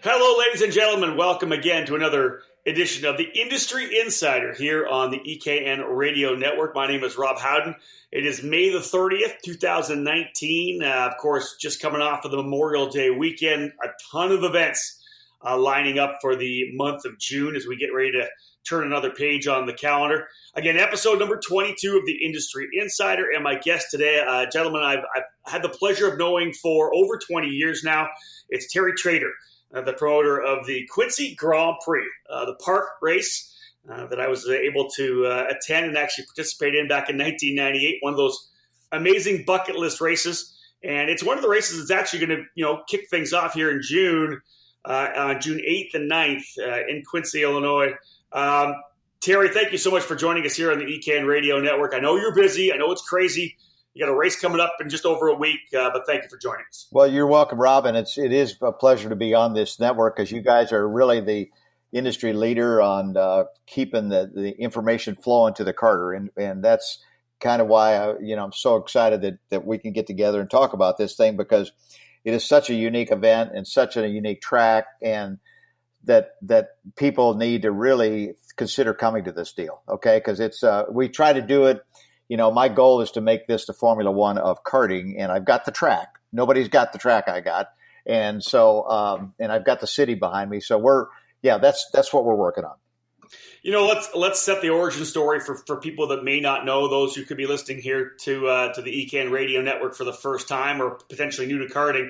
Hello, ladies and gentlemen. Welcome again to another edition of the Industry Insider here on the EKN Radio Network. My name is Rob Howden. It is May the 30th, 2019. Of course, just coming off of the Memorial Day weekend, a ton of events lining up for the month of June as we get ready to turn another page on the calendar. Again, episode number 22 of the Industry Insider, and my guest today, a gentleman I've had the pleasure of knowing for over 20 years now. It's Traeder, the promoter of the Quincy Grand Prix, the park race that I was able to attend and actually participate in back in 1998. One of those amazing bucket list races, and it's one of the races that's actually going to kick things off here in June, on June 8th and 9th in Quincy, Illinois. Terry, thank you so much for joining us here on the EKN Radio Network. I know you're busy. I know it's crazy. You got a race coming up in just over a week, but thank you for joining us. Well, you're welcome, Rob, and it is a pleasure to be on this network because you guys are really the industry leader on keeping the information flowing to the karter, and that's kind of why I'm so excited that we can get together and talk about this thing because it is such a unique event and such a unique track, and that people need to really consider coming to this deal, okay? Because it's we try to do it. My goal is to make this the Formula One of karting, and I've got the track. Nobody's got the track I got, and so and I've got the city behind me. So that's what we're working on. Let's set the origin story for people that may not know, those who could be listening here to the EKN Radio Network for the first time or potentially new to karting.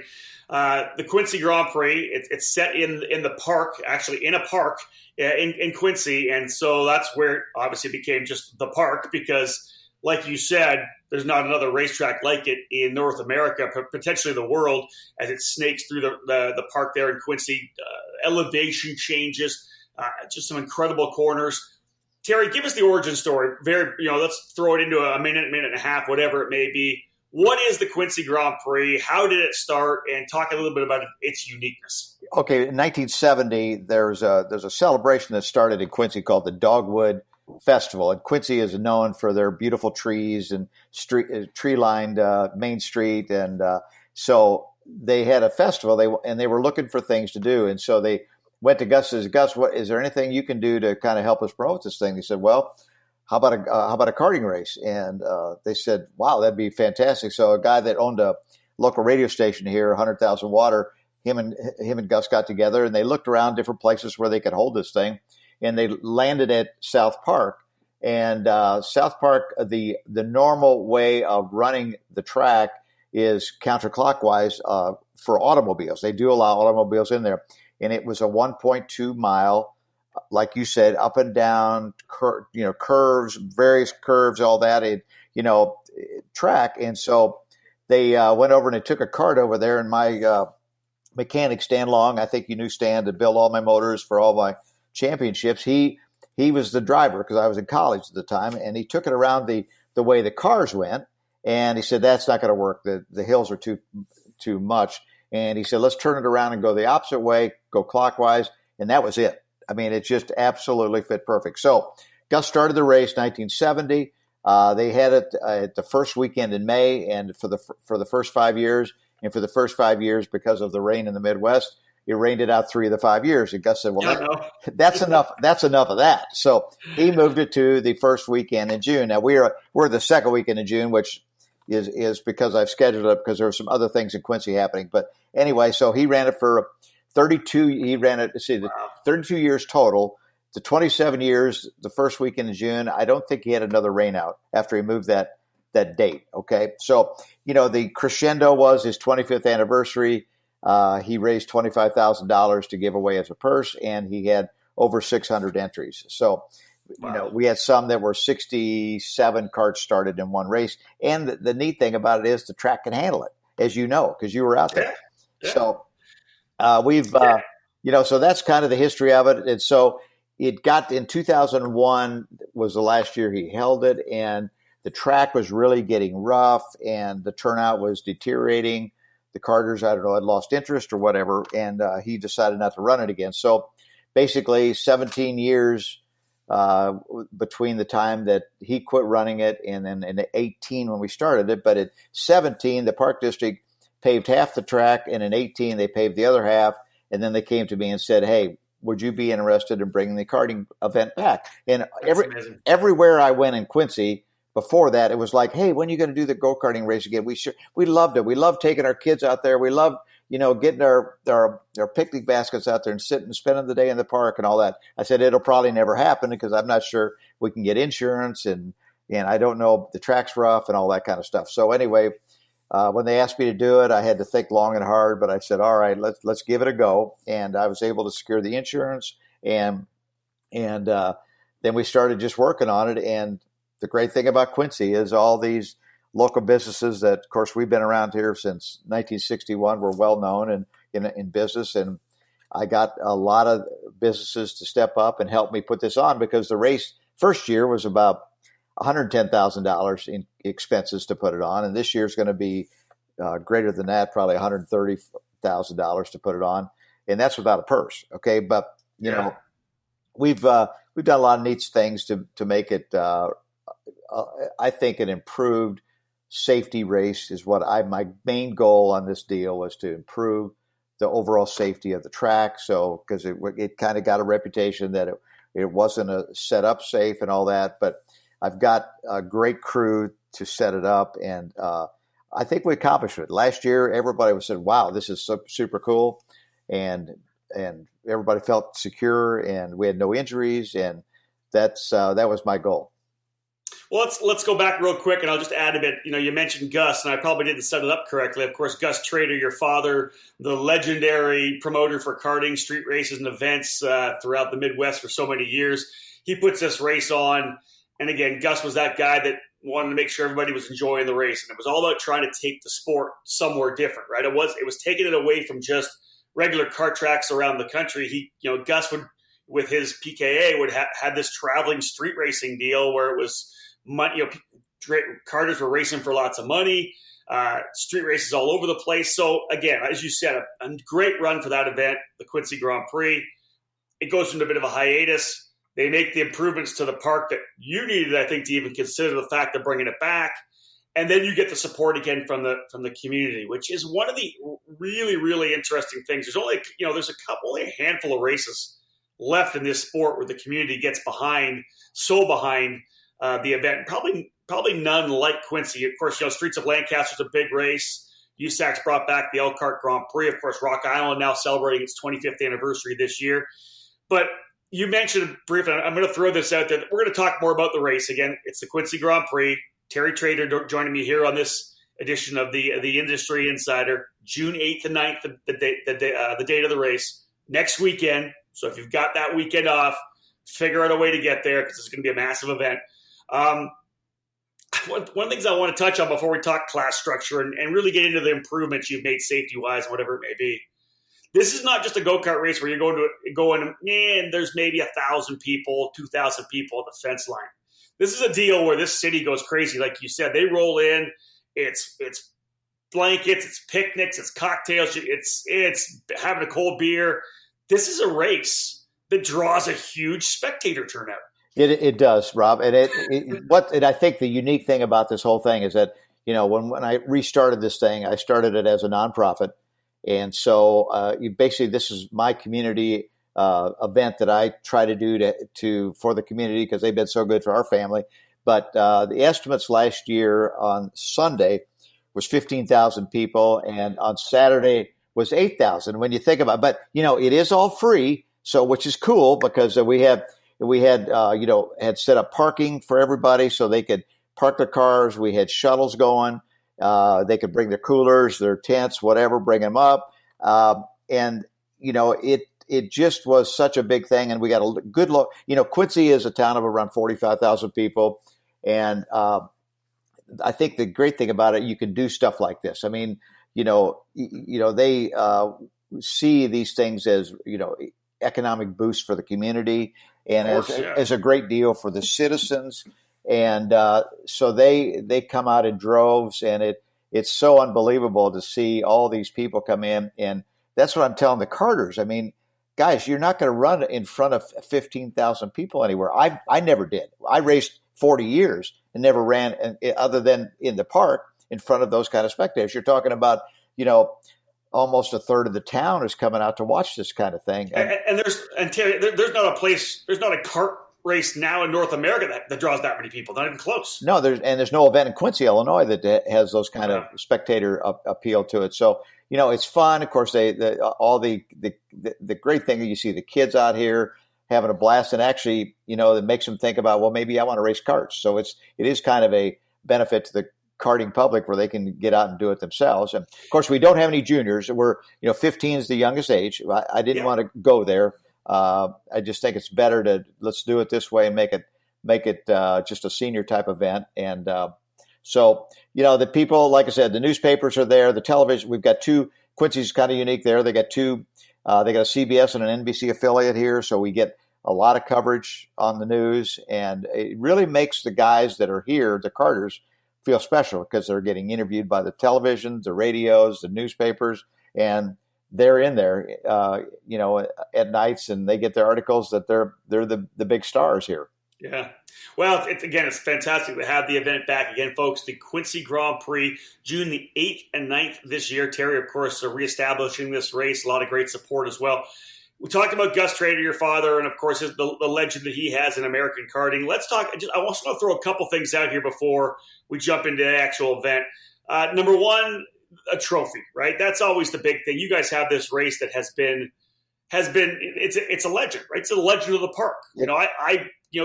The Quincy Grand Prix, it's set in the park, actually in a park in Quincy, and so that's where it obviously became just the park because, like you said, there's not another racetrack like it in North America, potentially the world, as it snakes through the park there in Quincy. Elevation changes, just some incredible corners. Terry, give us the origin story. Let's throw it into a minute and a half, whatever it may be. What is the Quincy Grand Prix? How did it start? And talk a little bit about its uniqueness. Okay, in 1970, there's a celebration that started in Quincy called the Dogwood Festival, and Quincy is known for their beautiful trees and tree-lined Main Street, and so they had a festival. They were looking for things to do, and so they went to Gus. Says, Gus, what is there anything you can do to kind of help us promote this thing? He said, well, how about a karting race? And they said, wow, that'd be fantastic. So a guy that owned a local radio station here, 100,000 Water, him and Gus got together and they looked around different places where they could hold this thing. And they landed at South Park. And South Park, the normal way of running the track is counterclockwise for automobiles. They do allow automobiles in there. And it was a 1.2 mile, like you said, up and down, curves, various curves, all that, track. And so they went over and they took a cart over there. And my mechanic, Stan Long, I think you knew Stan, to build all my motors for all my championships. He was the driver because I was in college at the time, and he took it around the way the cars went, and he said that's not going to work. The hills are too much, and he said let's turn it around and go the opposite way, go clockwise, and that was it. I mean, it just absolutely fit perfect. So Gus started the race 1970. They had it at the first weekend in May, and for the first 5 years, and for the first 5 years because of the rain in the Midwest, it rained it out 3 of the 5 years. And Gus said, well, that's enough. That's enough of that. So he moved it to the first weekend in June. Now we're the second weekend in June, which is because I've scheduled it because there were some other things in Quincy happening. But anyway, so he ran it for 32. He ran it, 32 years total. The 27 years, the first weekend in June. I don't think he had another rain out after he moved that date. Okay. So, the crescendo was his 25th anniversary. He raised $25,000 to give away as a purse, and he had over 600 entries. So, we had some that were 67 carts started in one race. And the neat thing about it is the track can handle it, as you know, because you were out there. Yeah. So so that's kind of the history of it. And so it got in 2001 was the last year he held it, and the track was really getting rough, and the turnout was deteriorating. The karters, I don't know, had lost interest or whatever, and he decided not to run it again. So basically 17 years between the time that he quit running it and then in 18 when we started it. But at 17, the Park District paved half the track, and in 18, they paved the other half. And then they came to me and said, "Hey, would you be interested in bringing the karting event back?" And Amazing. everywhere I went in Quincy before that, it was like, "Hey, when are you going to do the go-karting race again?" We loved it. We loved taking our kids out there. We loved, getting our picnic baskets out there and sitting and spending the day in the park and all that. I said, it'll probably never happen because I'm not sure we can get insurance and I don't know, the track's rough and all that kind of stuff. So anyway, when they asked me to do it, I had to think long and hard, but I said, all right, let's give it a go. And I was able to secure the insurance and then we started just working on it. And the great thing about Quincy is all these local businesses that, of course, we've been around here since 1961. We're well known in business. And I got a lot of businesses to step up and help me put this on because the race first year was about $110,000 in expenses to put it on. And this year is going to be greater than that, probably $130,000 to put it on. And that's without a purse. Okay. But, we've done a lot of neat things to make it, I think an improved safety race is what my main goal on this deal was to improve the overall safety of the track. So, because it kind of got a reputation that it wasn't a set up safe and all that, but I've got a great crew to set it up. And, I think we accomplished it. Last year, everybody said, wow, this is super cool. And everybody felt secure and we had no injuries. And that was my goal. Well, let's go back real quick, and I'll just add a bit. You mentioned Gus, and I probably didn't set it up correctly. Of course, Gus Traeder, your father, the legendary promoter for karting, street races, and events throughout the Midwest for so many years. He puts this race on, and again, Gus was that guy that wanted to make sure everybody was enjoying the race, and it was all about trying to take the sport somewhere different, right? It was taking it away from just regular kart tracks around the country. Gus would, with his PKA, would had this traveling street racing deal where it was money, karters were racing for lots of money, street races all over the place. So again, as you said, a great run for that event, the Quincy Grand Prix. It goes into a bit of a hiatus. They make the improvements to the park that you needed, I think, to even consider the fact of bringing it back. And then you get the support again from the community, which is one of the really, really interesting things. There's only, only a handful of races left in this sport where the community gets behind the event. Probably none like Quincy. Of course, Streets of Lancaster is a big race. USAC's brought back the Elkhart Grand Prix. Of course, Rock Island now celebrating its 25th anniversary this year. But you mentioned briefly, I'm going to throw this out there. We're going to talk more about the race. Again, it's the Quincy Grand Prix. Terry Traeder joining me here on this edition of the Industry Insider. June 8th and 9th, the date of the race. Next weekend. So if you've got that weekend off, figure out a way to get there because it's going to be a massive event. One of the things I want to touch on before we talk class structure and really get into the improvements you've made safety-wise, whatever it may be. This is not just a go-kart race where you're going and there's maybe 1,000 people, 2,000 people at the fence line. This is a deal where this city goes crazy. Like you said, they roll in. It's blankets, it's picnics, it's cocktails, it's having a cold beer. This is a race that draws a huge spectator turnout. It does, Rob. And and I think the unique thing about this whole thing is that, when I restarted this thing, I started it as a nonprofit. And so basically this is my community event that I try to do for the community because they've been so good for our family. But the estimates last year on Sunday was 15,000 people, and on Saturday was 8,000. When you think about it, but it is all free, so which is cool because we had set up parking for everybody so they could park their cars. We had shuttles going. They could bring their coolers, their tents, whatever, bring them up. And it just was such a big thing. And we got a good look. Quincy is a town of around 45,000 people. And I think the great thing about it, you can do stuff like this. I mean, they see these things as, economic boost for the community and as a great deal for the citizens. And so they come out in droves, and it's so unbelievable to see all these people come in. And that's what I'm telling the karters. I mean, guys, you're not going to run in front of 15,000 people anywhere. I never did. I raced 40 years and never ran other than in the park in front of those kind of spectators. You're talking about, almost a third of the town is coming out to watch this kind of thing. And Terry, there's not a kart race now in North America that draws that many people. Not even close. No, there's no event in Quincy, Illinois that has those kind of spectator appeal to it. So, it's fun. Of course, the great thing that you see the kids out here having a blast, and actually, it makes them think about, well, maybe I want to race karts. So it is kind of a benefit to the karting public where they can get out and do it themselves. And of course, we don't have any juniors. We're 15 is the youngest age. I didn't want to go there. I just think it's better let's do it this way and make it just a senior type event. And so the people, like I said, the newspapers are there, the television. We've got two. Quincy's kind of unique there. They got two. They got a CBS and an NBC affiliate here, so we get a lot of coverage on the news, and it really makes the guys that are here, the karters, feel special because they're getting interviewed by the televisions, the radios, the newspapers, and they're in there, at nights, and they get their articles that they're the big stars here. Yeah. Well, it's fantastic to have the event back again, folks. The Quincy Grand Prix, June the 8th and 9th this year. Terry, of course, reestablishing this race. A lot of great support as well. We talked about Gus Traeder, your father, and of course the legend that he has in American karting. Let's talk. I also want to throw a couple things out here before we jump into the actual event. Number one, a trophy, right? That's always the big thing. You guys have this race that has been it's a legend, right? It's a legend of the park.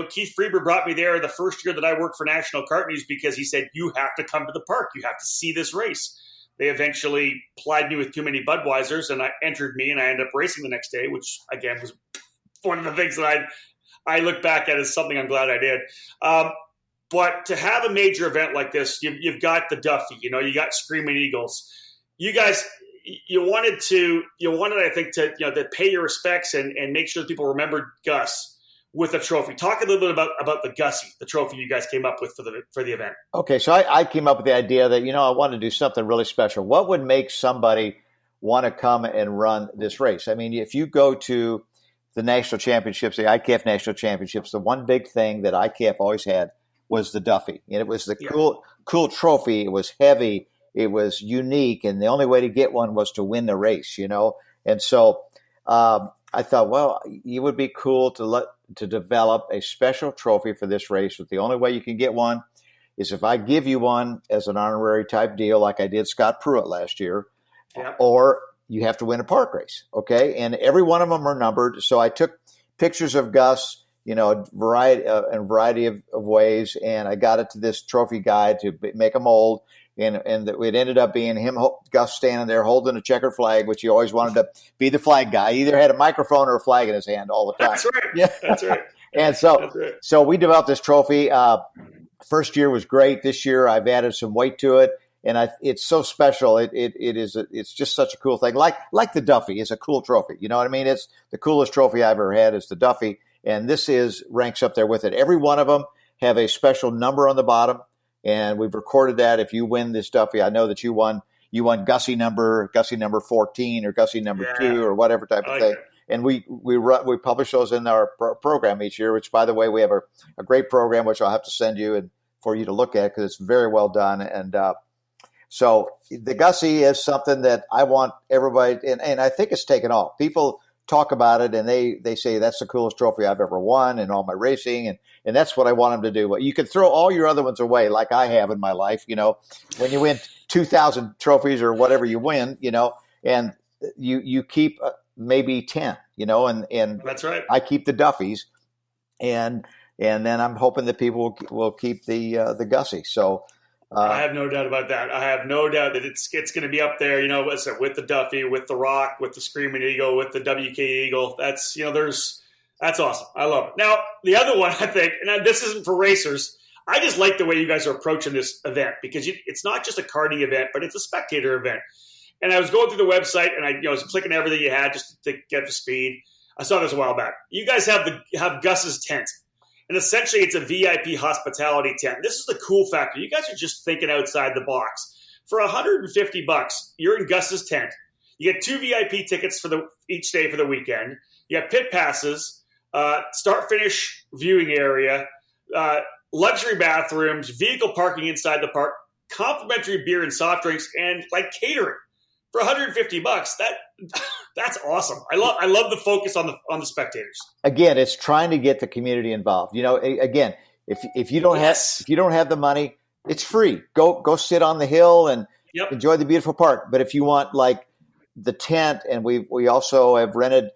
Keith Freeber brought me there the first year that I worked for National Kart News because he said, you have to come to the park. You have to see this race. They eventually plied me with too many Budweisers, and I entered me, and I ended up racing the next day, which, again, was one of the things that I look back at as something I'm glad I did. But to have a major event like this, you've got the Duffy, you got Screaming Eagles. You guys, you wanted, I think, to pay your respects and make sure that people remembered Gus with a trophy. Talk a little bit about the Gussie, the trophy you guys came up with for the event. Okay, so I came up with the idea that, I wanted to do something really special. What would make somebody want to come and run this race? I mean, if you go to the national championships, the IKF national championships, the one big thing that IKF always had was the Duffy. And it was the cool trophy. It was heavy. It was unique. And the only way to get one was to win the race, And so I thought, well, it would be cool to develop a special trophy for this race. But the only way you can get one is if I give you one as an honorary type deal, like I did Scott Pruitt last year, or you have to win a park race. Okay. And every one of them are numbered. So I took pictures of Gus, in a variety of ways. And I got it to this trophy guy to make a mold. And it ended up being him, Gus, standing there holding a checkered flag, which he always wanted to be the flag guy. He either had a microphone or a flag in his hand all the time. That's right. Yeah, that's right. And so we developed this trophy. First year was great. This year I've added some weight to it, and it's so special. It's just such a cool thing. Like the Duffy is a cool trophy. You know what I mean? It's the coolest trophy I've ever had is the Duffy, and this ranks up there with it. Every one of them have a special number on the bottom. And we've recorded that. If you win this Duffy, I know that you won Gussie number 14 or Gussie number 2 or whatever type of thing. And we publish those in our program each year, which, by the way, we have a great program, which I'll have to send you and for you to look at because it's very well done. And so the Gussie is something that I want everybody, and I think it's taken off. People talk about it, and they say that's the coolest trophy I've ever won in all my racing, and that's what I want them to do. But you can throw all your other ones away, like I have in my life. When you win 2,000 trophies or whatever you win, and you keep maybe 10, and that's right. I keep the Duffies, and then I'm hoping that people will keep the Gussie. So. I have no doubt about that. I have no doubt that it's going to be up there, with the Duffy, with the Rock, with the Screaming Eagle, with the WK Eagle. That's, that's awesome. I love it. Now, the other one, I think, and this isn't for racers, I just like the way you guys are approaching this event because it's not just a karting event, but it's a spectator event. And I was going through the website and I was clicking everything you had just to get up to speed. I saw this a while back. You guys have Gus's tent. And essentially, it's a VIP hospitality tent. This is the cool factor. You guys are just thinking outside the box. For $150, you're in Gus's tent. You get 2 VIP tickets for each day for the weekend. You have pit passes, start-finish viewing area, luxury bathrooms, vehicle parking inside the park, complimentary beer and soft drinks, and catering for $150, that's awesome. I love the focus on the spectators. Again, it's trying to get the community involved. Again, if you don't have the money, it's free. Go sit on the hill and enjoy the beautiful park. But if you want like the tent, and we also have rented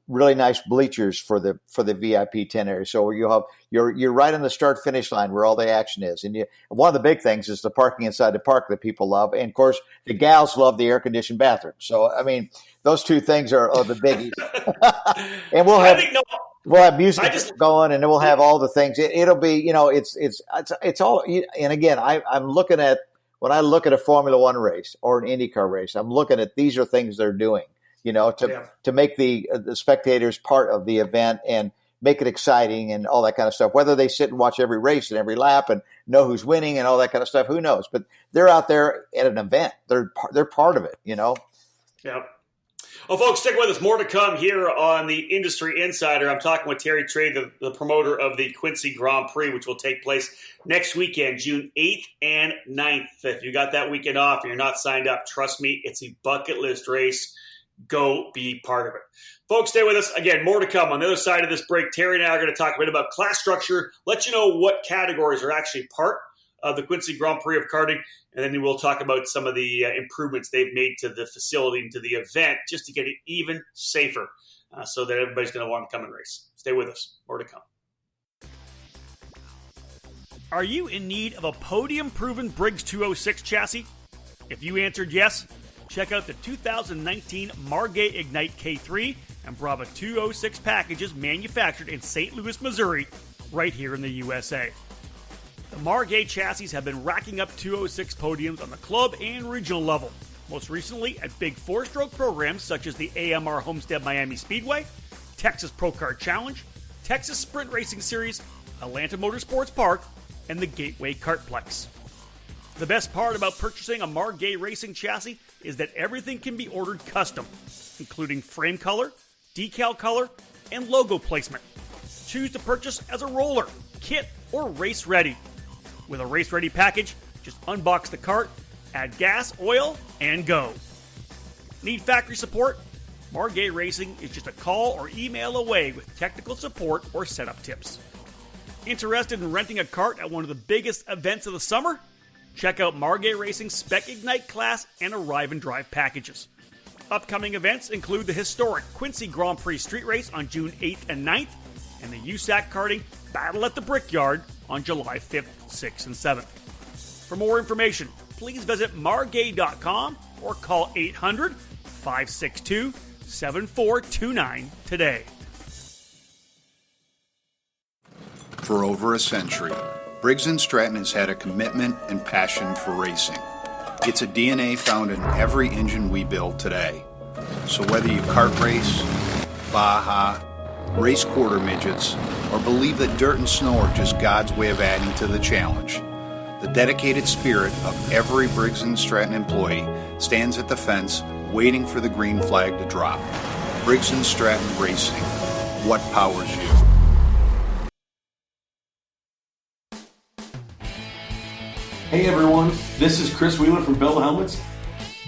really nice bleachers for the VIP tent area. So you're right on the start finish line where all the action is. And one of the big things is the parking inside the park that people love. And of course, the gals love the air conditioned bathroom. So I mean, those two things are the biggies. And we'll have music going, and we'll have all the things. It'll be, it's all. And again, I'm looking at, when I look at a Formula One race or an IndyCar race, I'm looking at, these are things they're doing, to make the spectators part of the event and make it exciting and all that kind of stuff. Whether they sit and watch every race and every lap and know who's winning and all that kind of stuff, who knows? But they're out there at an event. They're part of it, Yeah. Well, folks, stick with us. More to come here on the Industry Insider. I'm talking with Terry Traeder, the promoter of the Quincy Grand Prix, which will take place next weekend, June 8th and 9th. If you got that weekend off and you're not signed up, trust me, it's a bucket list race. Go be part of it. Folks, stay with us. Again, more to come. On the other side of this break, Terry and I are going to talk a bit about class structure, let you know what categories are actually part of the Quincy Grand Prix of karting, and then we'll talk about some of the improvements they've made to the facility and to the event just to get it even safer so that everybody's going to want to come and race. Stay with us. More to come. Are you in need of a podium-proven Briggs 206 chassis? If you answered yes, check out the 2019 Margay Ignite K3 and Brava 206 packages manufactured in St. Louis, Missouri, right here in the USA. The Margay chassis have been racking up 206 podiums on the club and regional level, most recently at big four-stroke programs such as the AMR Homestead Miami Speedway, Texas Pro Kart Challenge, Texas Sprint Racing Series, Atlanta Motorsports Park, and the Gateway Kartplex. The best part about purchasing a Margay Racing chassis is that everything can be ordered custom, including frame color, decal color, and logo placement. Choose to purchase as a roller, kit, or race ready. With a race ready package, just unbox the cart, add gas, oil, and go. Need factory support? Margay Racing is just a call or email away with technical support or setup tips. Interested in renting a cart at one of the biggest events of the summer? Check out Margay Racing's Spec Ignite class and Arrive and Drive packages. Upcoming events include the historic Quincy Grand Prix Street Race on June 8th and 9th, and the USAC Karting Battle at the Brickyard on July 5th, 6th, and 7th. For more information, please visit margay.com or call 800-562-7429 today. For over a century, Briggs & Stratton has had a commitment and passion for racing. It's a DNA found in every engine we build today. So whether you kart race, Baja, race quarter midgets, or believe that dirt and snow are just God's way of adding to the challenge, the dedicated spirit of every Briggs & Stratton employee stands at the fence waiting for the green flag to drop. Briggs & Stratton Racing. What powers you? Hey everyone, this is Chris Wheeler from Bell Helmets.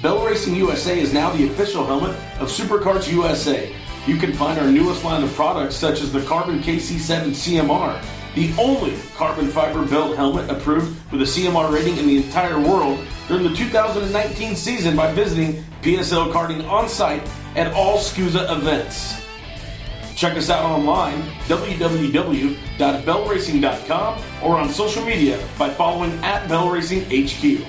Bell Racing USA is now the official helmet of Superkarts USA. You can find our newest line of products such as the Carbon KC7 CMR, the only carbon fiber built helmet approved with a CMR rating in the entire world during the 2019 season by visiting PSL Karting on site at all SCUSA events. Check us out online, www.bellracing.com, or on social media by following @BellRacingHQ.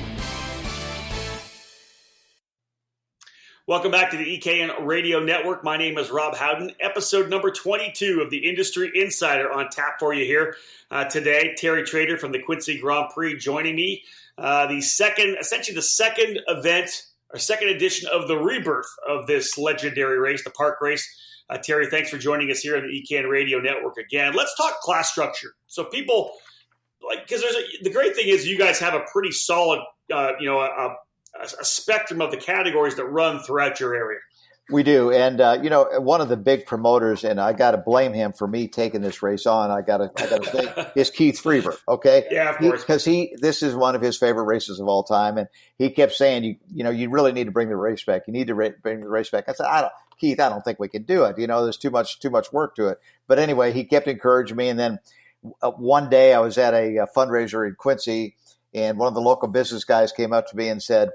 Welcome back to the EKN Radio Network. My name is Rob Howden. Episode number 22 of the Industry Insider on tap for you here today. Terry Traeder from the Quincy Grand Prix joining me. The second event, or second edition of the rebirth of this legendary race, the park race. Terry, thanks for joining us here on the EKN Radio Network again. Let's talk class structure. So people, because the great thing is you guys have a pretty solid, a spectrum of the categories that run throughout your area. We do. And, one of the big promoters, and I got to blame him for me taking this race on, I got to say, is Keith Freeber. Okay. Yeah, of course. Because this is one of his favorite races of all time. And he kept saying, you really need to bring the race back. You need to bring the race back. I said, Keith, I don't think we can do it. There's too much work to it. But anyway, he kept encouraging me. And then one day I was at a fundraiser in Quincy, and one of the local business guys came up to me and said,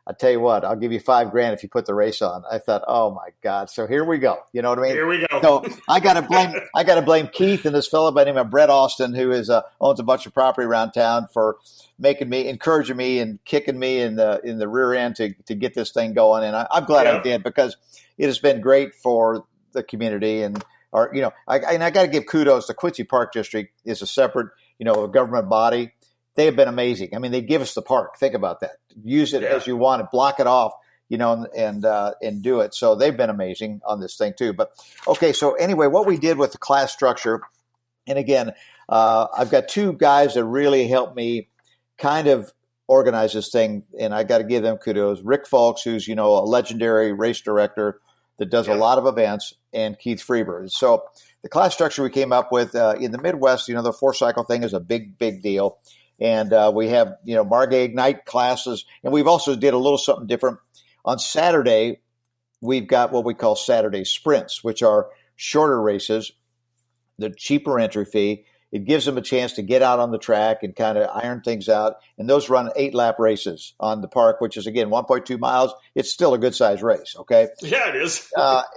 I tell you what, I'll give you $5,000 if you put the race on. I thought, oh my God. So here we go. You know what I mean? Here we go. So I got to blame Keith and this fellow by the name of Brett Austin, who owns a bunch of property around town, for encouraging me and kicking me in the rear end to get this thing going. And I'm glad I did, because it has been great for the community. And I got to give kudos. The Quincy Park District is a separate, a government body. They have been amazing. I mean, they give us the park. Think about that. Use it as you want it. Block it off, and do it. So they've been amazing on this thing too. But okay, so anyway, what we did with the class structure, and again, I've got two guys that really helped me kind of organize this thing, and I got to give them kudos. Rick Fulks, who's a legendary race director that does a lot of events, and Keith Freeber. So the class structure we came up with in the Midwest, the 4-cycle thing is a big deal. And we have, Margay Ignite classes. And we've also did a little something different. On Saturday, we've got what we call Saturday sprints, which are shorter races, the cheaper entry fee. It gives them a chance to get out on the track and kind of iron things out. And those run 8-lap races on the park, which is, again, 1.2 miles. It's still a good-sized race, okay? Yeah, it is.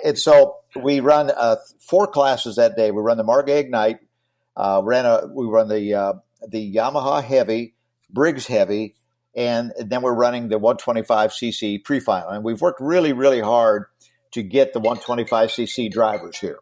And so we run 4 classes that day. We run the Margay Ignite. We run the Yamaha Heavy, Briggs Heavy, and then we're running the 125cc pre-final. And we've worked really, really hard to get the 125cc drivers here.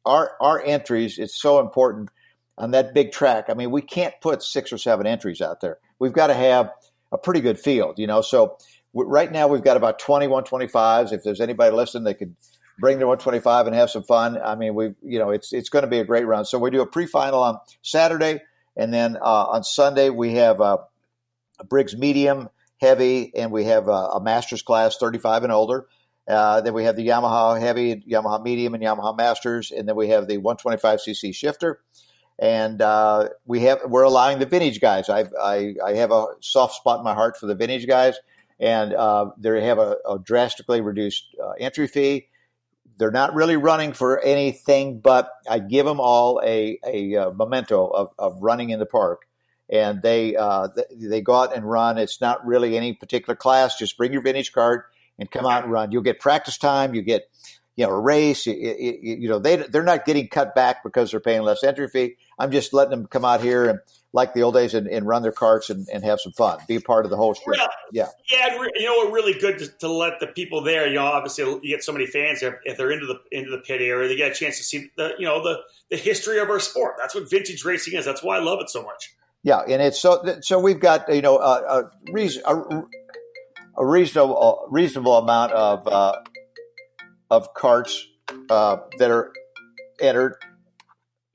Our entries. It's so important on that big track. I mean, we can't put 6 or 7 entries out there. We've got to have a pretty good field, So right now we've got about 20 125s. If there's anybody listening, they could bring their 125 and have some fun. I mean, it's going to be a great run. So we do a pre-final on Saturday, and then on Sunday we have a Briggs Medium Heavy, and we have a Masters class 35 and older. Then we have the Yamaha Heavy, Yamaha Medium, and Yamaha Masters, and then we have the 125cc shifter. And we're allowing the vintage guys. I have a soft spot in my heart for the vintage guys, and they have a drastically reduced entry fee. They're not really running for anything, but I give them all a memento of running in the park, and they go out and run. It's not really any particular class. Just bring your vintage cart and come out and run. You'll get practice time. You get a race. They're not getting cut back because they're paying less entry fee. I'm just letting them come out here and, like the old days, and run their carts and have some fun, be a part of the whole trip. Yeah. And we're really good to let the people there, obviously you get so many fans if they're into the pit area, they get a chance to see the history of our sport. That's what vintage racing is. That's why I love it so much. Yeah. And it's so we've got, a reasonable amount of carts that are entered.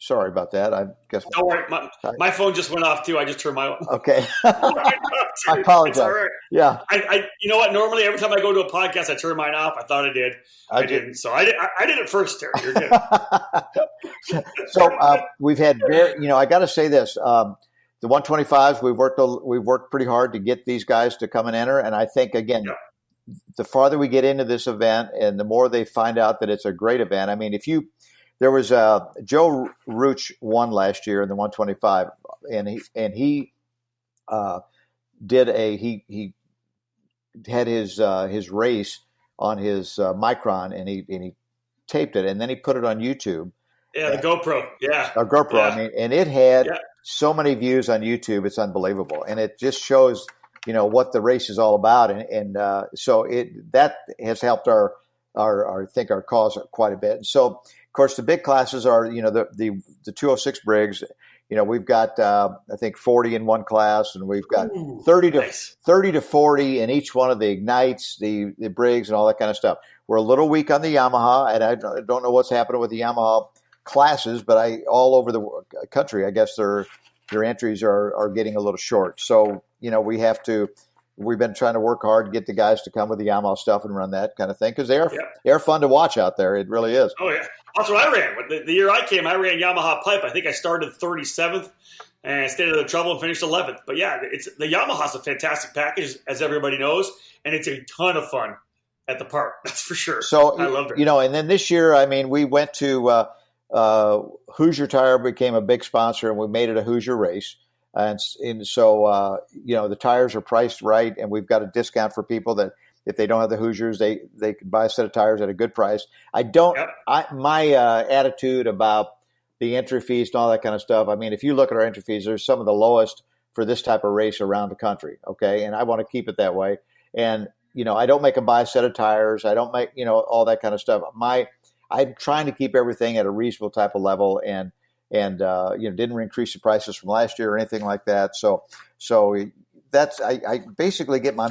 Sorry about that. I guess. Don't worry. My phone just went off too. I just turned my. Okay. I apologize. All right. Yeah. I you know what? Normally, every time I go to a podcast, I turn mine off. I thought I did. I didn't. So I did it first, Terry. You're good. So we've had I got to say this. The 125s, we've worked pretty hard to get these guys to come and enter, and I think again. Yeah. The farther we get into this event, and the more they find out that it's a great event. I mean, there was Joe Ruch won last year in the 125, and he had his race on his Micron, and he taped it, and then he put it on YouTube. Yeah, the GoPro. Yeah, a GoPro. Yeah. I mean, and it had so many views on YouTube. It's unbelievable, and it just shows what the race is all about, and so that has helped our cause quite a bit. And so, of course, the big classes are the 206 Briggs. We've got I think 40 in one class, and we've got 30 to 40 in each one of the Ignites, the Briggs, and all that kind of stuff. We're a little weak on the Yamaha, and I don't know what's happening with the Yamaha classes, but all over the country, I guess their entries are getting a little short. So we have to we've been trying to work hard to get the guys to come with the Yamaha stuff and run that kind of thing because they're fun to watch out there. It really is. Oh yeah, that's what I ran. The year I came, I ran Yamaha pipe. I think I started 37th and stayed out of trouble and finished 11th. But yeah, the Yamaha's a fantastic package, as everybody knows, and it's a ton of fun at the park. That's for sure. So I loved it. And then this year, I mean, we went to Hoosier Tire became a big sponsor, and we made it a Hoosier race. And so, the tires are priced right, and we've got a discount for people that if they don't have the Hoosiers, they can buy a set of tires at a good price. My attitude about the entry fees and all that kind of stuff, I mean, if you look at our entry fees, they're some of the lowest for this type of race around the country, okay? And I want to keep it that way. And, I don't make them buy a set of tires. I don't make, all that kind of stuff. I'm trying to keep everything at a reasonable type of level and didn't increase the prices from last year or anything like that. So that's I basically get my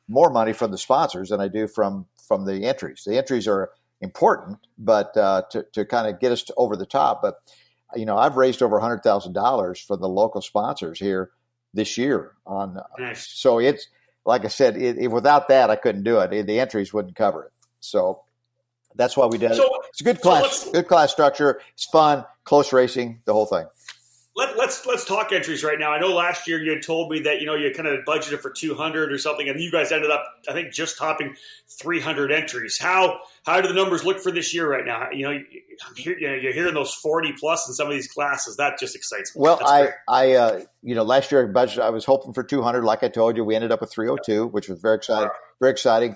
more money from the sponsors than I do from the entries. The entries are important, but to kind of get us over the top. But I've raised over $100,000 for the local sponsors here this year. Nice. So it's like I said, without that I couldn't do it. The entries wouldn't cover it. So that's why we did it. It's a good class structure. It's fun, close racing, the whole thing. Let's talk entries right now. I know last year you had told me that you kind of budgeted for 200 or something, and you guys ended up, I think, just topping 300 entries. How do the numbers look for this year right now? You're hearing those 40 plus in some of these classes. That just excites me. Well, last year I was hoping for 200. Like I told you, we ended up with 302, which was very exciting. Very exciting.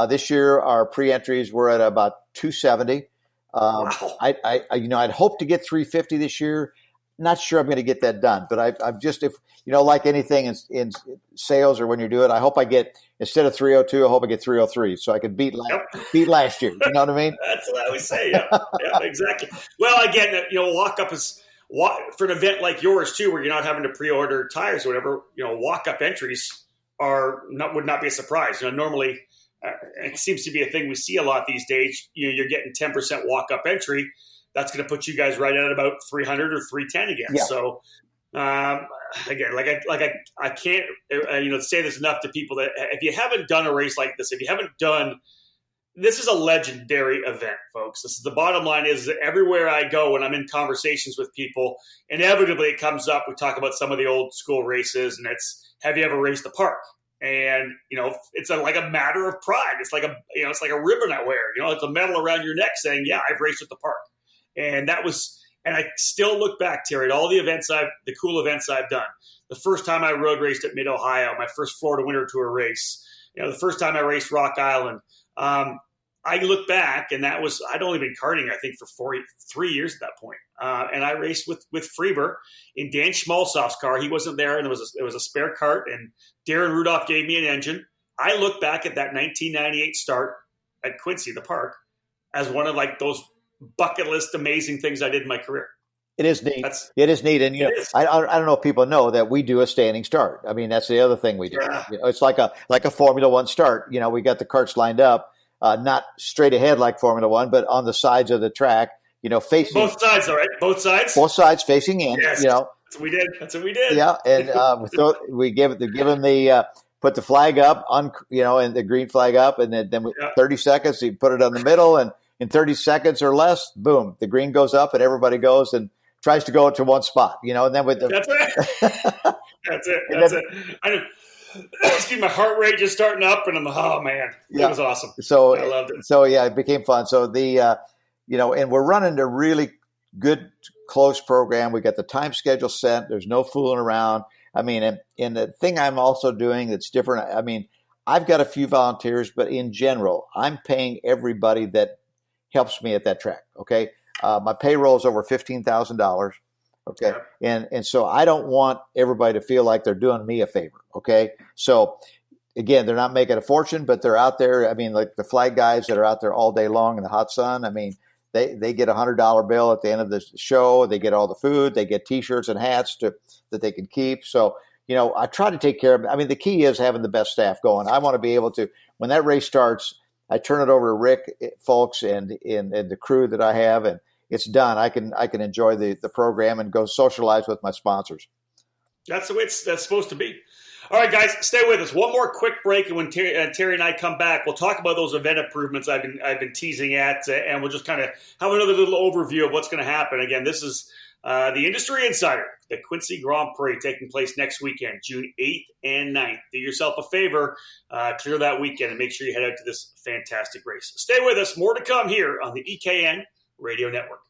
This year our pre-entries were at about 270. Wow. I'd hoped to get 350 this year. Not sure I'm going to get that done, but I've just, like anything in sales or when you do it, I hope I get, instead of 302, I hope I get 303 so I can beat last year. You know what I mean? That's what I always say. Yeah, exactly. Well, again, walk-up is, for an event like yours too, where you're not having to pre-order tires or whatever, walk-up entries would not be a surprise. Normally it seems to be a thing we see a lot these days. You're getting 10% walk-up entry. That's going to put you guys right at about 300 or 310 again. Yeah. So, again, I can't, say this enough to people that if you haven't done a race like this, this is a legendary event, folks. This is the bottom line is that everywhere I go when I'm in conversations with people, inevitably it comes up. We talk about some of the old school races, and it's, have you ever raced the park? And, it's like a matter of pride. It's like it's like a ribbon I wear, it's a medal around your neck saying, yeah, I've raced at the park. And I still look back, Terry, at all the cool events I've done. The first time I road raced at Mid-Ohio, my first Florida Winter Tour race, the first time I raced Rock Island. I look back, and I'd only been karting, I think, for 3 years at that point. And I raced with Freeber in Dan Schmalzoff's car. He wasn't there, and it was a spare cart, and Darren Rudolph gave me an engine. I look back at that 1998 start at Quincy, the park, as one of those bucket list amazing things I did in my career. It is neat. It is neat. And I don't know if people know that we do a standing start. I mean, that's the other thing we do. Yeah. It's like a Formula One start. We got the carts lined up, not straight ahead like Formula One, but on the sides of the track, facing both sides. All right. Both sides facing in, Yes. That's what we did. Yeah. And we give them put the flag up and the green flag up. And then 30 seconds, you put it on the middle, and in 30 seconds or less, boom, the green goes up and everybody goes and tries to go to one spot, and then with the That's it. That's it. Excuse my heart rate just starting up, and oh man, it was awesome. So I loved it. So yeah, it became fun. So and we're running a really good close program. We got the time schedule set. There's no fooling around. I mean, and the thing I'm also doing that's different. I mean, I've got a few volunteers, but in general, I'm paying everybody that helps me at that track. Okay. My payroll is over $15,000. Okay. And so I don't want everybody to feel like they're doing me a favor. Okay. So again, they're not making a fortune, but they're out there. I mean, like the flag guys that are out there all day long in the hot sun. I mean, they get $100 bill at the end of the show. They get all the food, they get t-shirts and hats that they can keep. So, I try to take care of it. I mean, the key is having the best staff going. I want to be able to, when that race starts, I turn it over to Rick, folks, and the crew that I have, and it's done. I can enjoy the program and go socialize with my sponsors. That's the way that's supposed to be. All right, guys, stay with us. One more quick break, and when Terry and I come back, we'll talk about those event improvements I've been teasing at, and we'll just kind of have another little overview of what's going to happen. Again, this is the Industry Insider, the Quincy Grand Prix, taking place next weekend, June 8th and 9th. Do yourself a favor, clear that weekend, and make sure you head out to this fantastic race. Stay with us. More to come here on the EKN Radio Network.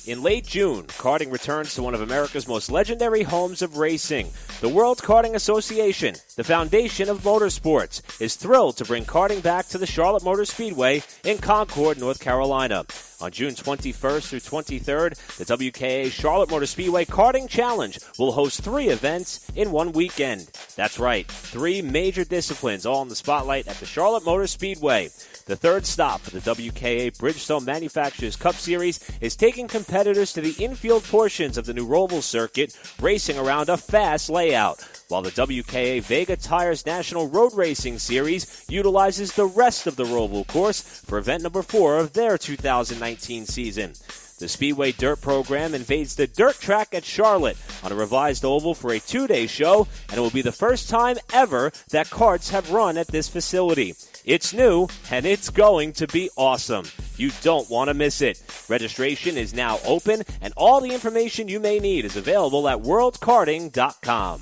In late June, karting returns to one of America's most legendary homes of racing. The World Karting Association, the foundation of motorsports, is thrilled to bring karting back to the Charlotte Motor Speedway in Concord, North Carolina. On June 21st through 23rd, the WKA Charlotte Motor Speedway Karting Challenge will host 3 events in one weekend. That's right, 3 major disciplines all in the spotlight at the Charlotte Motor Speedway. The third stop for the WKA Bridgestone Manufacturers Cup Series is taking competitors to the infield portions of the new Roval circuit, racing around a fast layout, while the WKA Vega Tires National Road Racing Series utilizes the rest of the Roval course for event number 4 of their 2019 season. The Speedway Dirt program invades the dirt track at Charlotte on a revised oval for a 2-day show, and it will be the first time ever that karts have run at this facility. It's new, and it's going to be awesome. You don't want to miss it. Registration is now open, and all the information you may need is available at worldkarting.com.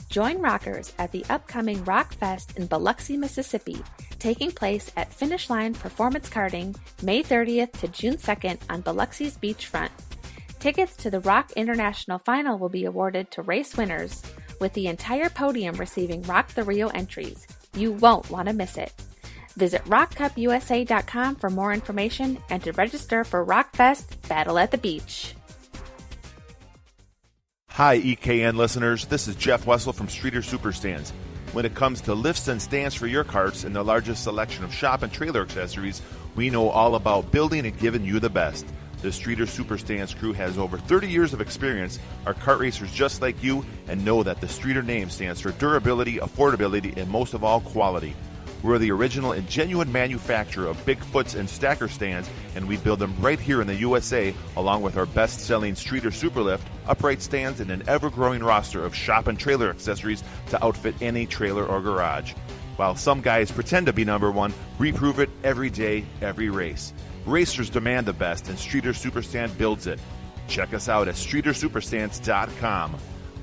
Join rockers at the upcoming Rock Fest in Biloxi, Mississippi, taking place at Finish Line Performance Karting, May 30th to June 2nd on Biloxi's beachfront. Tickets to the Rock International Final will be awarded to race winners, with the entire podium receiving Rock the Rio entries. You won't want to miss it. Visit rockcupusa.com for more information and to register for Rock Fest Battle at the Beach. Hi, EKN listeners. This is Jeff Wessel from Traeder Superstands. When it comes to lifts and stands for your carts and the largest selection of shop and trailer accessories, we know all about building and giving you the best. The Traeder Superstands crew has over 30 years of experience, are kart racers just like you, and know that the Traeder name stands for durability, affordability, and most of all, quality. We're the original and genuine manufacturer of Bigfoots and stacker stands, and we build them right here in the USA, along with our best-selling Traeder Superlift, upright stands, and an ever-growing roster of shop and trailer accessories to outfit any trailer or garage. While some guys pretend to be number one, we prove it every day, every race. Racers demand the best, and Traeder Superstand builds it. Check us out at StraederSuperstands.com.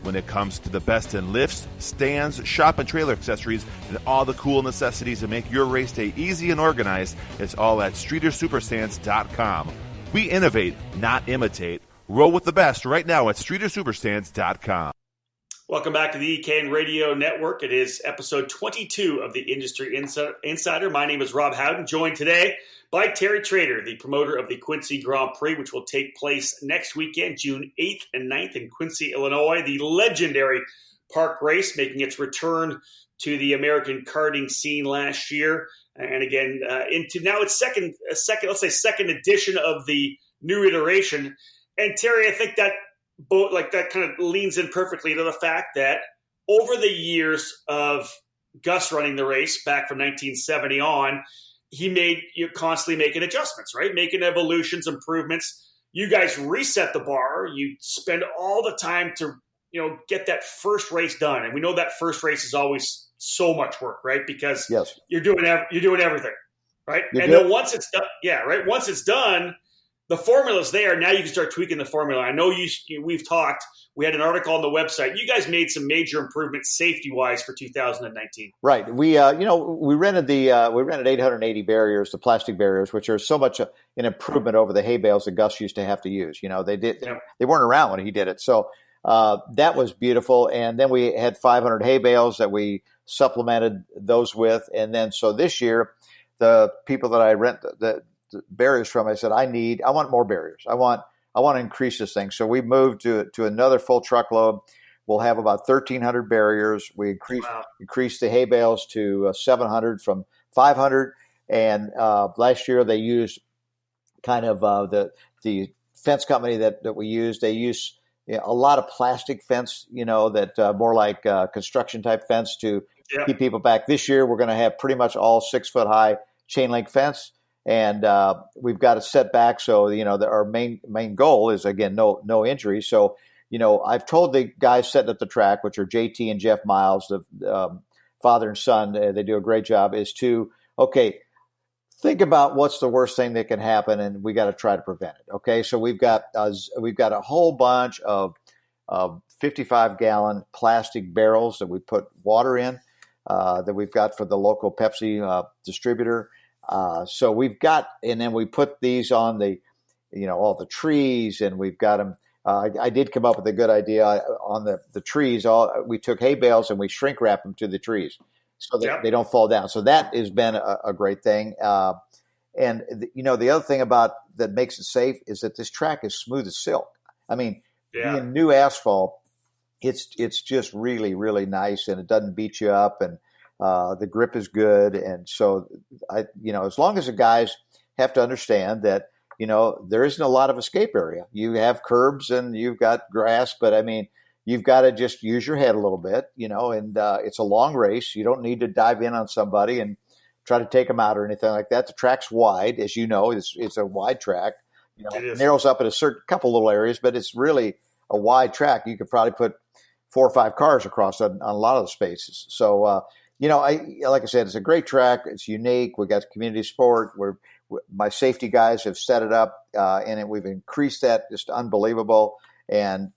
When it comes to the best in lifts, stands, shop and trailer accessories, and all the cool necessities to make your race day easy and organized, it's all at StraederSuperstands.com. We innovate, not imitate. Roll with the best right now at StraederSuperstands.com. Welcome back to the EKN Radio Network. It is episode 22 of the Industry Insider. My name is Rob Howden, joined today by Terry Traeder, the promoter of the Quincy Grand Prix, which will take place next weekend, June 8th and 9th in Quincy, Illinois. The legendary park race making its return to the American karting scene last year. And again, into now its second edition of the new iteration. And Terry, I think that that kind of leans in perfectly to the fact that over the years of Gus running the race back from 1970 on, you're constantly making adjustments, right? Making evolutions, improvements. You guys reset the bar. You spend all the time to, get that first race done. And we know that first race is always so much work, right? Because yes, you're doing everything, right? Then once it's done, once it's done, the formula's there. Now you can start tweaking the formula. I know we've talked. We had an article on the website. You guys made some major improvements safety-wise for 2019. Right. We rented 880 barriers, the plastic barriers, which are so much an improvement over the hay bales that Gus used to have to use. They weren't around when he did it. So that was beautiful. And then we had 500 hay bales that we supplemented those with. And then so this year, the people that I rent the barriers from, I said, I want more barriers. I want to increase this thing. So we moved to another full truckload. We'll have about 1,300 barriers. We increased the hay bales to 700 from 500. And last year they used kind of the fence company that we used. They used a lot of plastic fence, that more like construction type fence to keep people back. This year, we're going to have pretty much all 6-foot high chain link fence. And we've got it set back. So, our main goal is, again, no injuries. So, I've told the guys setting up the track, which are JT and Jeff Miles, the father and son, they do a great job, is to, think about what's the worst thing that can happen, and we got to try to prevent it. Okay, so we've got a whole bunch of 55-gallon plastic barrels that we put water in that we've got for the local Pepsi distributor. So we've got, and then we put these on all the trees, and we've got them. I did come up with a good idea on the trees. We took hay bales and we shrink wrap them to the trees so that they don't fall down. So that has been a great thing. And the other thing about that makes it safe is that this track is smooth as silk. I mean, being new asphalt, it's just really, really nice, and it doesn't beat you up, and the grip is good. And so as long as the guys have to understand that, there isn't a lot of escape area. You have curbs and you've got grass, but I mean, you've got to just use your head a little bit, and it's a long race. You don't need to dive in on somebody and try to take them out or anything like that. The track's wide, as you know, it's a wide track. It narrows up in a couple little areas, but it's really a wide track. You could probably put 4 or 5 cars across on a lot of the spaces. So, like I said, it's a great track. It's unique. We got community sport. My safety guys have set it up, and we've increased that just unbelievable. And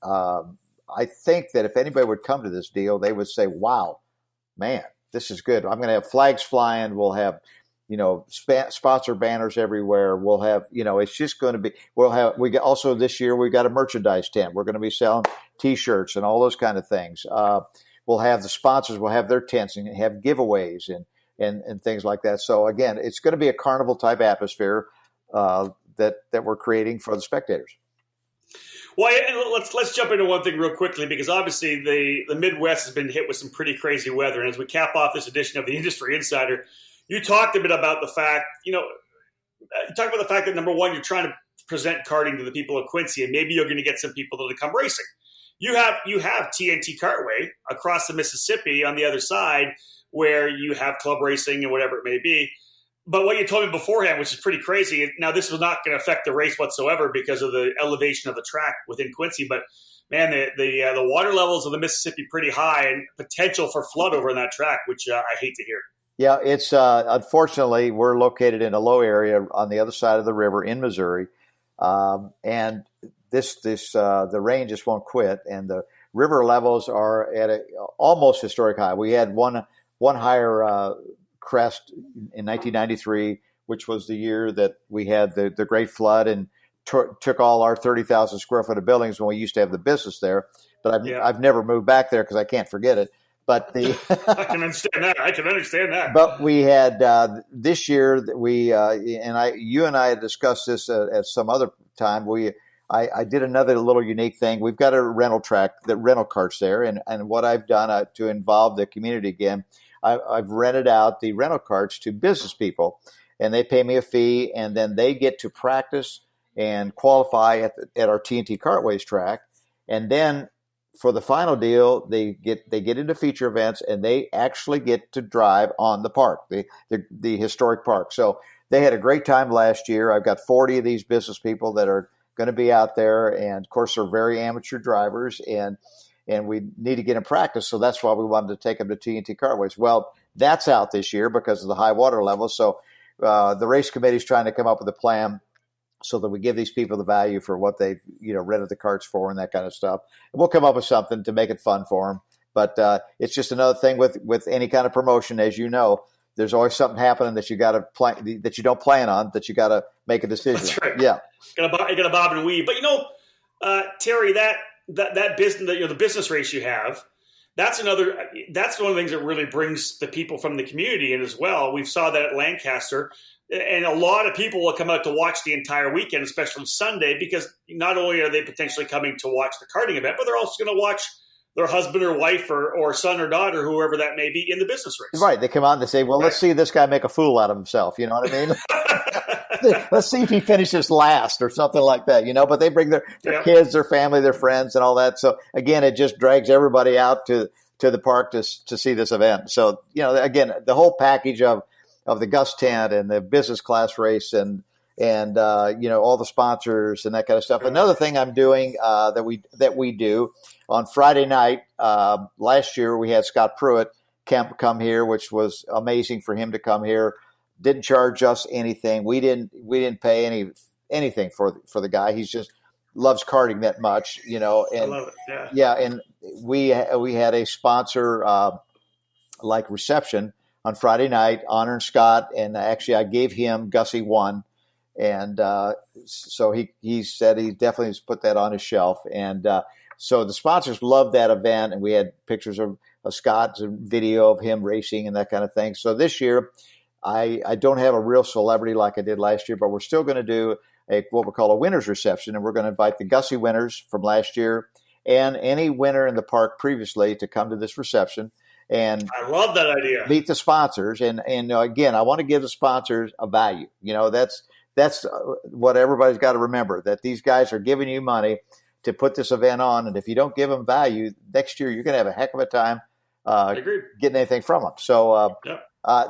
I think that if anybody would come to this deal, they would say, "Wow, man, this is good." I'm going to have flags flying. We'll have, sponsor banners everywhere. We'll have, it's just going to be. Also this year we've got a merchandise tent. We're going to be selling T-shirts and all those kind of things. We'll have the sponsors. We'll have their tents and have giveaways and things like that. So again, it's going to be a carnival type atmosphere that we're creating for the spectators. Well, let's jump into one thing real quickly, because obviously the Midwest has been hit with some pretty crazy weather. And as we cap off this edition of the Industry Insider, you talked a bit about the fact, that number one, you're trying to present karting to the people of Quincy, and maybe you're going to get some people to come racing. You have TNT Kartway across the Mississippi on the other side, where you have club racing and whatever it may be. But what you told me beforehand, which is pretty crazy, now this was not going to affect the race whatsoever because of the elevation of the track within Quincy. But man, the water levels of the Mississippi pretty high, and potential for flood over in that track, which I hate to hear. Yeah, it's unfortunately we're located in a low area on the other side of the river in Missouri, and the rain just won't quit, and the river levels are at a almost historic high. We had one higher crest in 1993, which was the year that we had the Great Flood and took all our 30,000 square foot of buildings when we used to have the business there. But I've never moved back there because I can't forget it. But I can understand that. But we had this year you and I had discussed this at some other time. I did another little unique thing. We've got a rental track, the rental carts there, and what I've done to involve the community again, I've rented out the rental carts to business people, and they pay me a fee, and then they get to practice and qualify at our TNT Kartways track, and then for the final deal, they get into feature events, and they actually get to drive on the park, the historic park. So they had a great time last year. I've got 40 of these business people that are going to be out there, and of course they're very amateur drivers, and we need to get in practice. So that's why we wanted to take them to TNT Kartways. Well, that's out this year because of the high water level. So the race committee is trying to come up with a plan so that we give these people the value for what they've rented the carts for and that kind of stuff. And we'll come up with something to make it fun for them. But it's just another thing with any kind of promotion, as you know. There's always something happening that you got to plan, that you don't plan on, that you got to make a decision. That's right. Yeah, you got to bob and weave. But Terry, that business, the business race you have, that's one of the things that really brings the people from the community in as well. We saw that at Lancaster, and a lot of people will come out to watch the entire weekend, especially Sunday, because not only are they potentially coming to watch the karting event, but they're also going to watch their husband or wife or son or daughter, whoever that may be, in the business race. Right. They come out and they say, well, let's see this guy make a fool out of himself. You know what I mean? let's see if he finishes last or something like that, but they bring their kids, their family, their friends and all that. So again, it just drags everybody out to the park to see this event. So, again, the whole package of the Gus tent and the business class race and all the sponsors and that kind of stuff. Another thing I'm doing that we do on Friday night, last year we had Scott Pruitt come here, which was amazing for him to come here. Didn't charge us anything. We didn't pay anything for the guy. He's just loves karting that much, and I love it. Yeah. And we had a sponsor like reception on Friday night honoring Scott, and actually I gave him Gussie 1. And so he said he definitely has put that on his shelf. And so the sponsors loved that event, and we had pictures of Scott and video of him racing and that kind of thing. So this year, I don't have a real celebrity like I did last year, but we're still going to do what we call a winner's reception, and we're going to invite the Gussie winners from last year and any winner in the park previously to come to this reception. And I love that idea. Meet the sponsors, and again, I want to give the sponsors a value. That's what everybody's got to remember, that these guys are giving you money to put this event on. And if you don't give them value, next year you're going to have a heck of a time getting anything from them. So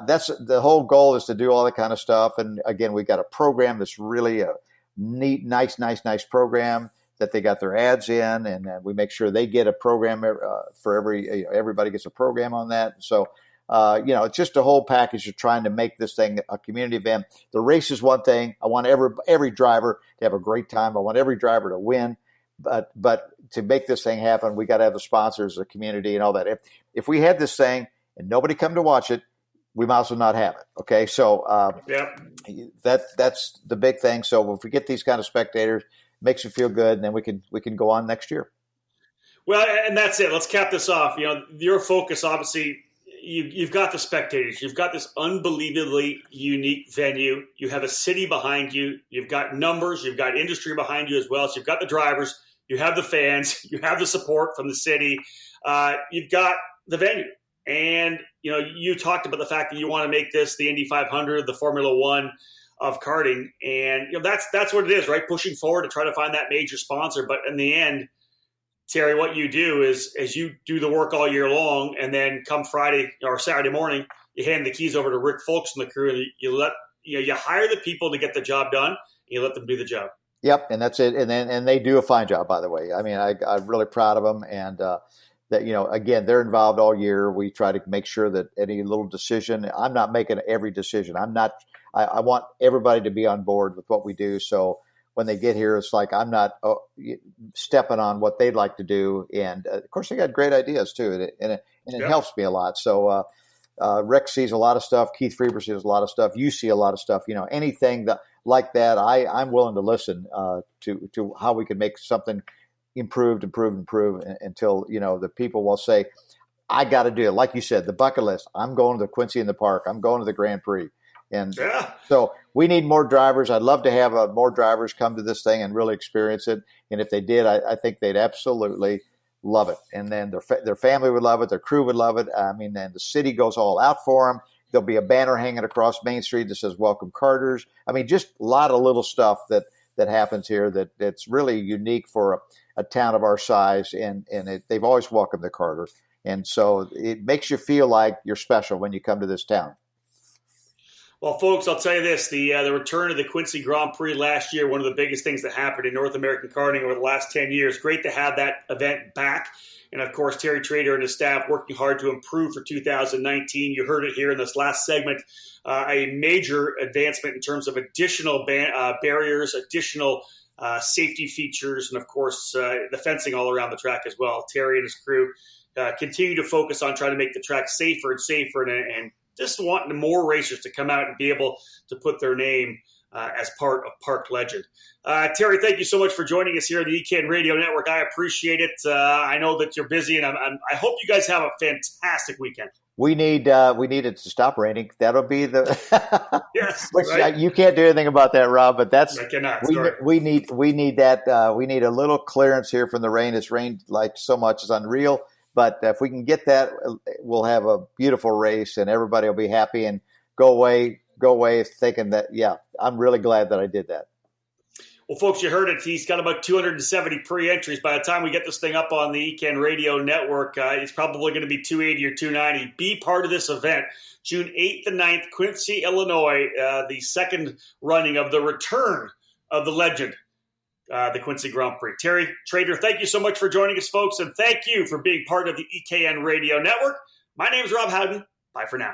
that's the whole goal, is to do all that kind of stuff. And again, we got a program that's really a neat, nice program that they got their ads in. And we make sure they get a program for everybody gets a program on that. So it's just a whole package of trying to make this thing a community event. The race is one thing. I want every driver to have a great time. I want every driver to win. But to make this thing happen, we got to have the sponsors, the community, and all that. If we had this thing and nobody come to watch it, we might as well not have it. Okay, so that's the big thing. So if we get these kind of spectators, it makes you feel good, and then we can go on next year. Well, and that's it. Let's cap this off. Your focus, obviously. You've got the spectators. You've got this unbelievably unique venue. You have a city behind you. You've got numbers. You've got industry behind you as well. So you've got the drivers. You have the fans. You have the support from the city. You've got the venue. And, you talked about the fact that you want to make this the Indy 500, the Formula One of karting. And, that's what it is, right? Pushing forward to try to find that major sponsor. But in the end, Terry, what you do is you do the work all year long, and then come Friday or Saturday morning, you hand the keys over to Rick Folks and the crew, and you hire the people to get the job done, and you let them do the job. Yep, and that's it. And they do a fine job, by the way. I mean, I'm really proud of them, and that again, they're involved all year. We try to make sure that any little decision, I'm not making every decision. I want everybody to be on board with what we do. So when they get here, it's like I'm not stepping on what they'd like to do. And, of course, they got great ideas, too, and it helps me a lot. So Rick sees a lot of stuff. Keith Freeber sees a lot of stuff. You see a lot of stuff. Anything like that, I'm willing to listen to how we can make something improve until, the people will say, I got to do it. Like you said, the bucket list. I'm going to the Quincy in the Park. I'm going to the Grand Prix. And so we need more drivers. I'd love to have more drivers come to this thing and really experience it. And if they did, I think they'd absolutely love it. And then their family would love it. Their crew would love it. I mean, and the city goes all out for them. There'll be a banner hanging across Main Street that says "Welcome Carters." I mean, just a lot of little stuff that happens here that's really unique for a town of our size. And they've always welcomed the Carter. And so it makes you feel like you're special when you come to this town. Well, folks, I'll tell you this, the return of the Quincy Grand Prix last year, one of the biggest things that happened in North American karting over the last 10 years. Great to have that event back. And, of course, Terry Traeder and his staff working hard to improve for 2019. You heard it here in this last segment, a major advancement in terms of additional barriers, additional safety features, and, of course, the fencing all around the track as well. Terry and his crew continue to focus on trying to make the track safer and just wanting more racers to come out and be able to put their name as part of Park Legend. Terry, thank you so much for joining us here on the EKN Radio Network. I appreciate it. I know that you're busy, and I hope you guys have a fantastic weekend. We need it to stop raining. That'll be the yes. Which, right? You can't do anything about that, Rob. But that's I cannot. We need that. We need a little clearance here from the rain. It's rained like so much; it's unreal. But if we can get that, we'll have a beautiful race, and everybody will be happy and go away go away thinking that, yeah, I'm really glad that I did that. Well, folks, you heard it. He's got about 270 pre-entries. By the time we get this thing up on the ECAN Radio Network, it's probably going to be 280 or 290. Be part of this event. June 8th and 9th, Quincy, Illinois, the second running of the return of the legend, the Quincy Grand Prix. Traeder, thank you so much for joining us, folks, and thank you for being part of the EKN Radio Network. My name is Rob Howden. Bye for now.